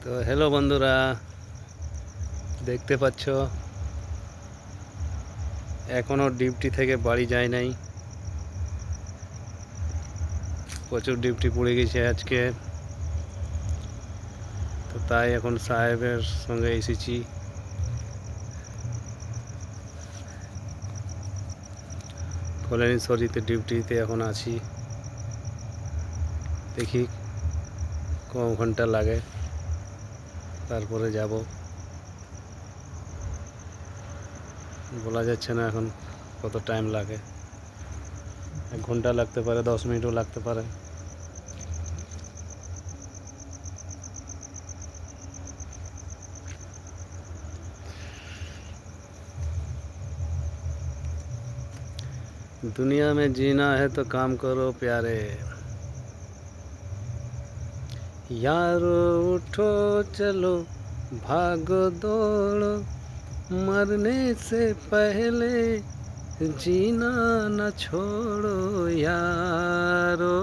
তো হ্যালো বন্ধুরা, দেখতে পাচ্ছ এখনও ডিউটি থেকে বাড়ি যায় নাই। প্রচুর ডিউটি পড়ে গেছে আজকে, তো তাই এখন সাহেবের সঙ্গে এসেছি। কল্যাণীশ্বরীতে ডিউটিতে এখন আছি, দেখি ক ঘন্টা লাগে, তারপরে যাব। বলা যাচ্ছে না এখন কত টাইম লাগে, 1 ঘন্টা লাগতে পারে, 10 মিনিটও লাগতে পারে। दुनिया में जीना है तो काम करो प्यारे, यारो उठो चलो भागो दौड़ो, मरने से पहले जीना न छोड़ो यारो।